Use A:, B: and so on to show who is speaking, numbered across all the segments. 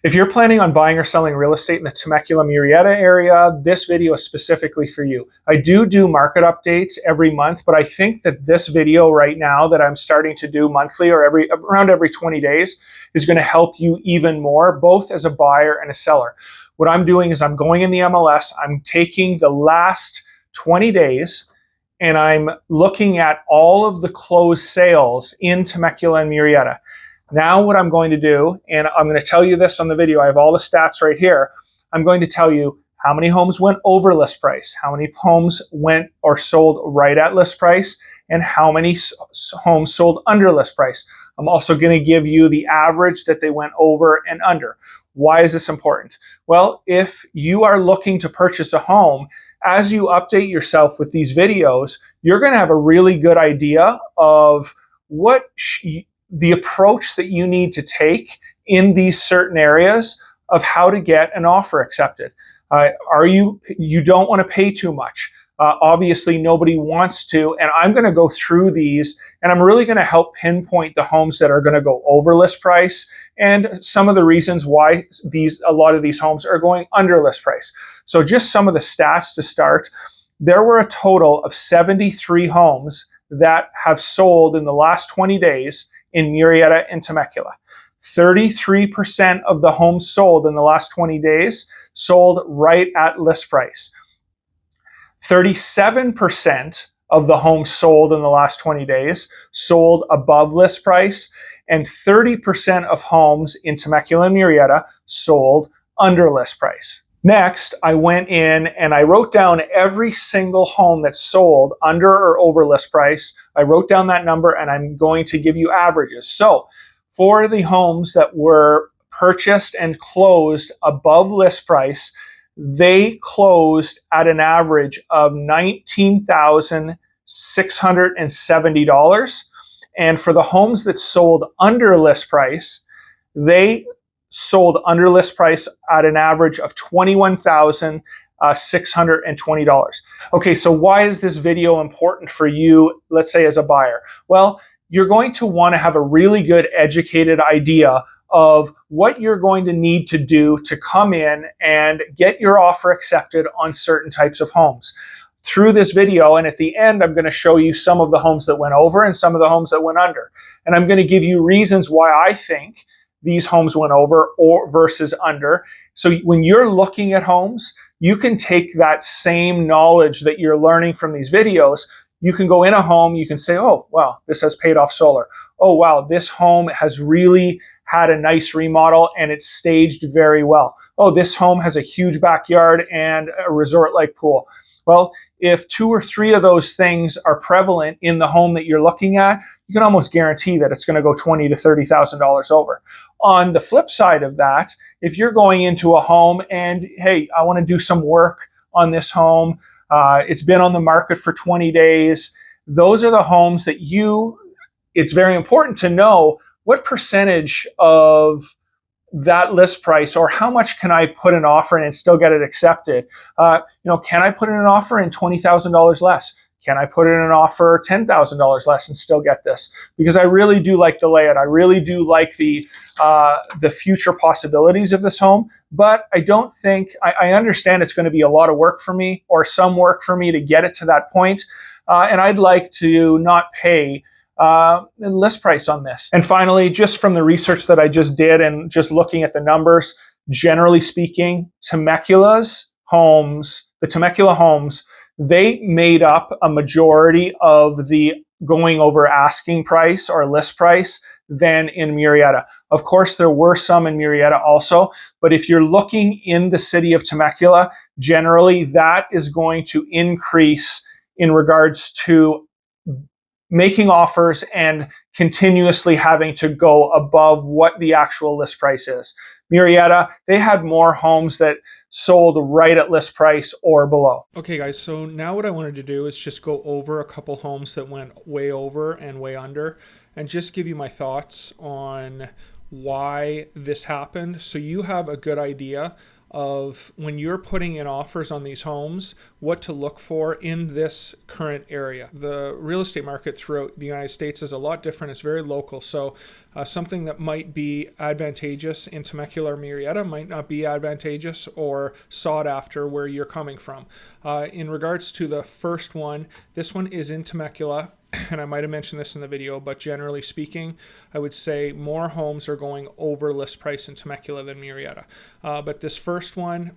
A: If you're planning on buying or selling real estate in the Temecula and Murrieta area, this video is specifically for you. I do market updates every month, but I think that this video right now that I'm starting to do monthly or around every 20 days is going to help you even more, both as a buyer and a seller. What I'm doing is I'm going in the MLS, I'm taking the last 20 days, and I'm looking at all of the closed sales in Temecula and Murrieta. Now what I'm going to do, and I'm going to tell you this on the video, I have all the stats right here. I'm going to tell you how many homes went over list price, how many homes went or sold right at list price, and how many homes sold under list price. I'm also going to give you the average that they went over and under. Why is this important? Well, if you are looking to purchase a home, as you update yourself with these videos, you're going to have a really good idea of what the approach that you need to take in these certain areas of how to get an offer accepted. You don't want to pay too much. Obviously, nobody wants to, and I'm going to go through these, and I'm really going to help pinpoint the homes that are going to go over list price and some of the reasons why a lot of these homes are going under list price. So just some of the stats to start. There were a total of 73 homes that have sold in the last 20 days in Murrieta and Temecula. 33% of the homes sold in the last 20 days sold right at list price. 37% of the homes sold in the last 20 days sold above list price, and 30% of homes in Temecula and Murrieta sold under list price. Next, I went in and I wrote down every single home that sold under or over list price. I wrote down that number, and I'm going to give you averages. So for the homes that were purchased and closed above list price, they closed at an average of $19,670. And for the homes that sold under list price, they sold under list price at an average of $21,620. Okay, so why is this video important for you, let's say as a buyer? Well, you're going to want to have a really good educated idea of what you're going to need to do to come in and get your offer accepted on certain types of homes. Through this video, and at the end, I'm going to show you some of the homes that went over and some of the homes that went under. And I'm going to give you reasons why I think these homes went over or versus under. So when you're looking at homes, you can take that same knowledge that you're learning from these videos. You can go in a home, you can say, oh, wow, this has paid off solar. Oh, wow, this home has really had a nice remodel and it's staged very well. Oh, this home has a huge backyard and a resort-like pool. Well, if 2 or 3 of those things are prevalent in the home that you're looking at, you can almost guarantee that it's going to go $20,000 to $30,000 over. On the flip side of that, if you're going into a home and, hey, I want to do some work on this home, it's been on the market for 20 days, those are the homes that it's very important to know what percentage of that list price, or how much can I put an offer in and still get it accepted? Can I put in an offer in $20,000 less? Can I put in an offer $10,000 less and still get this? Because I really do like the layout. I really do like the future possibilities of this home. But I don't think, I understand it's going to be a lot of work for me, or some work for me to get it to that point. And I'd like to not pay list price on this. And finally, just from the research that I just did and just looking at the numbers, generally speaking, the Temecula homes, they made up a majority of the going over asking price or list price than in Murrieta. Of course, there were some in Murrieta also, but if you're looking in the city of Temecula, generally that is going to increase in regards to making offers and continuously having to go above what the actual list price is. Murrieta, they had more homes that sold right at list price or below. Okay guys, so now what I wanted to do is just go over a couple homes that went way over and way under, and just give you my thoughts on why this happened, so you have a good idea of when you're putting in offers on these homes, what to look for in this current area. The real estate market throughout the United States is a lot different. It's very local. So something that might be advantageous in Temecula or Murrieta might not be advantageous or sought after where you're coming from. In regards to the first one, this one is in Temecula. And I might have mentioned this in the video, but generally speaking, I would say more homes are going over list price in Temecula than Murrieta. But this first one,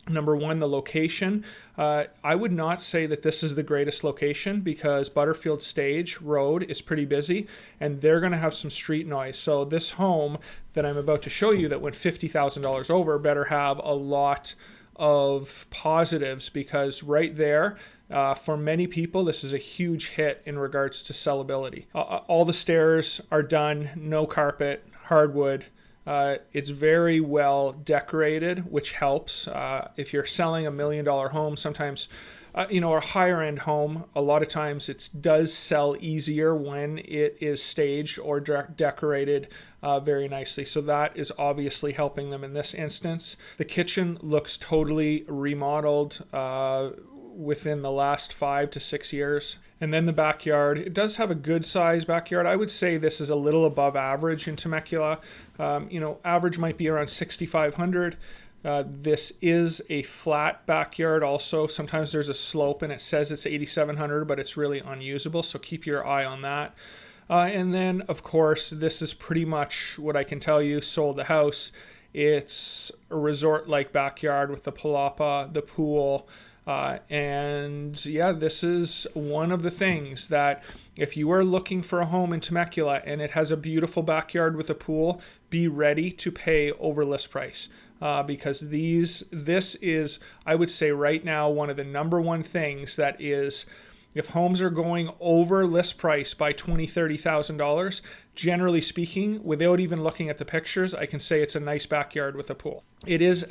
A: number one, the location. I would not say that this is the greatest location because Butterfield Stage Road is pretty busy and they're going to have some street noise. So this home that I'm about to show you that went $50,000 over better have a lot of positives, because right there, for many people, this is a huge hit in regards to sellability. All the stairs are done, no carpet, hardwood. It's very well decorated, which helps. If you're selling $1 million home, sometimes, a higher end home, a lot of times it does sell easier when it is staged or decorated very nicely. So that is obviously helping them in this instance. The kitchen looks totally remodeled within the last 5 to 6 years. And then the backyard, it does have a good size backyard. I would say this is a little above average in Temecula. Average might be around 6,500. This is a flat backyard also. Sometimes there's a slope and it says it's 8,700, but it's really unusable. So keep your eye on that. And then, of course, this is pretty much what I can tell you, sold the house. It's a resort-like backyard with the palapa, the pool. This is one of the things that if you are looking for a home in Temecula and it has a beautiful backyard with a pool, be ready to pay over list price. Because this is, I would say right now, one of the number one things that is, if homes are going over list price by $20,000, $30,000, generally speaking, without even looking at the pictures, I can say it's a nice backyard with a pool. It is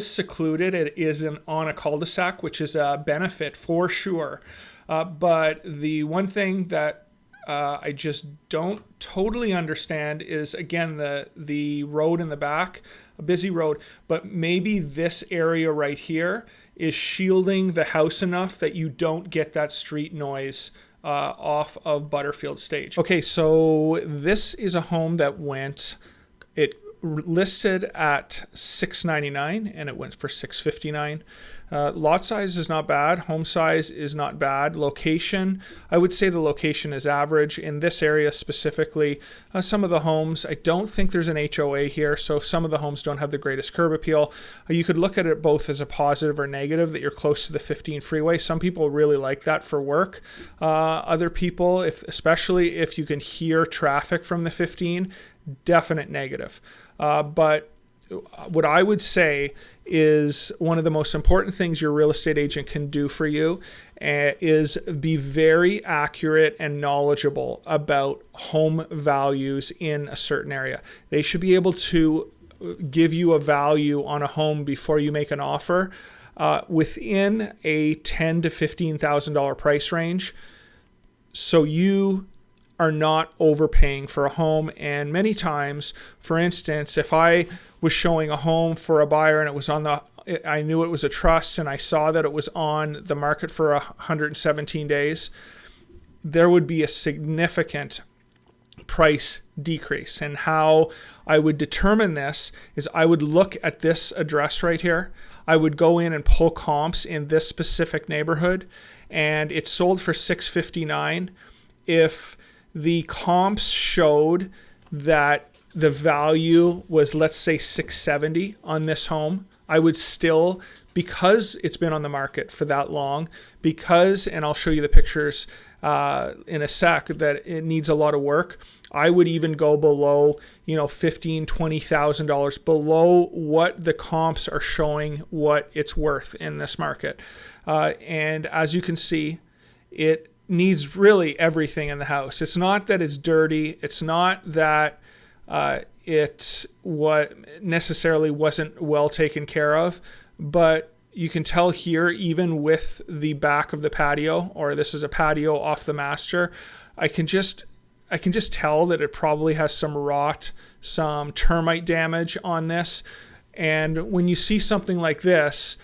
A: secluded. It is on a cul-de-sac, which is a benefit for sure. But the one thing that I just don't totally understand is, again, the road in the back, a busy road, but maybe this area right here is shielding the house enough that you don't get that street noise off of Butterfield Stage. Okay, so this is a home that it listed at $699 and it went for $659. Lot size is not bad. Home size is not bad. Location, I would say the location is average. In this area specifically, some of the homes, I don't think there's an HOA here, so some of the homes don't have the greatest curb appeal. You could look at it both as a positive or negative that you're close to the 15 freeway. Some people really like that for work. Other people, especially if you can hear traffic from the 15, definite negative. But what I would say is one of the most important things your real estate agent can do for you is be very accurate and knowledgeable about home values in a certain area. They should be able to give you a value on a home before you make an offer within a $10,000 to $15,000 price range, so you are not overpaying for a home. And many times, for instance, if I was showing a home for a buyer and it was I knew it was a trust and I saw that it was on the market for 117 days, there would be a significant price decrease. And how I would determine this is I would look at this address right here. I would go in and pull comps in this specific neighborhood, and it sold for $659. If the comps showed that the value was, let's say, $670 on this home, I would still, because it's been on the market for that long, and I'll show you the pictures in a sec, that it needs a lot of work, I would even go below, $15,000, $20,000 below what the comps are showing what it's worth in this market. And as you can see, it needs really everything in the house. It's not that it's dirty. It's not that it necessarily wasn't well taken care of, but you can tell here, even with the back of the patio, or this is a patio off the master, I can just tell that it probably has some rot, some termite damage on this. And when you see something like this,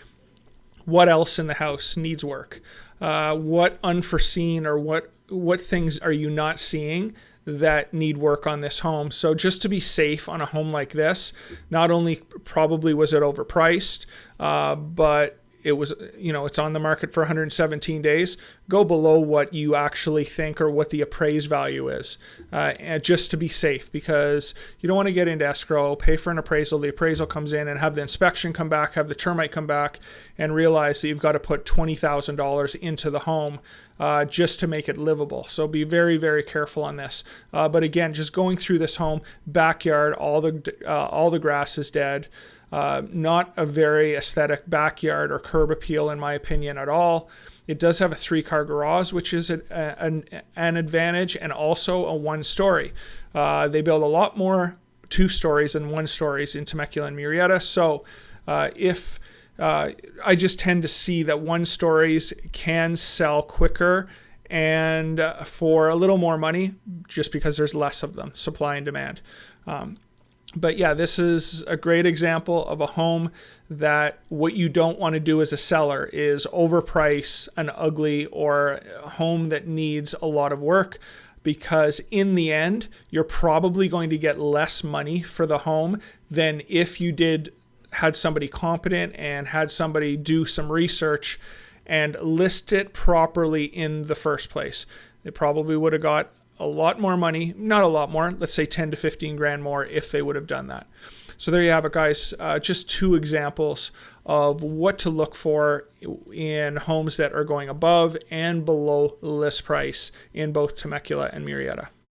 A: what else in the house needs work? What unforeseen or what things are you not seeing that need work on this home? So just to be safe on a home like this, not only probably was it overpriced, but it was, it's on the market for 117 days. Go below what you actually think or what the appraised value is, and just to be safe, because you don't want to get into escrow, pay for an appraisal. The appraisal comes in and have the inspection come back, have the termite come back, and realize that you've got to put $20,000 into the home just to make it livable. So be very, very careful on this. But again, just going through this home, backyard, all the grass is dead. Not a very aesthetic backyard or curb appeal, in my opinion, at all. It does have a 3-car garage, which is an advantage, and also a 1-story. They build a lot more 2 stories than 1 stories in Temecula and Murrieta. So I just tend to see that 1 stories can sell quicker and for a little more money, just because there's less of them, supply and demand. But yeah, this is a great example of a home that what you don't want to do as a seller is overprice an ugly or a home that needs a lot of work, because in the end, you're probably going to get less money for the home than if you had somebody competent and had somebody do some research and list it properly in the first place. They probably would have got a lot more money, not a lot more, let's say 10 to 15 grand more if they would have done that. So there you have it, guys. Just 2 examples of what to look for in homes that are going above and below list price in both Temecula and Murrieta.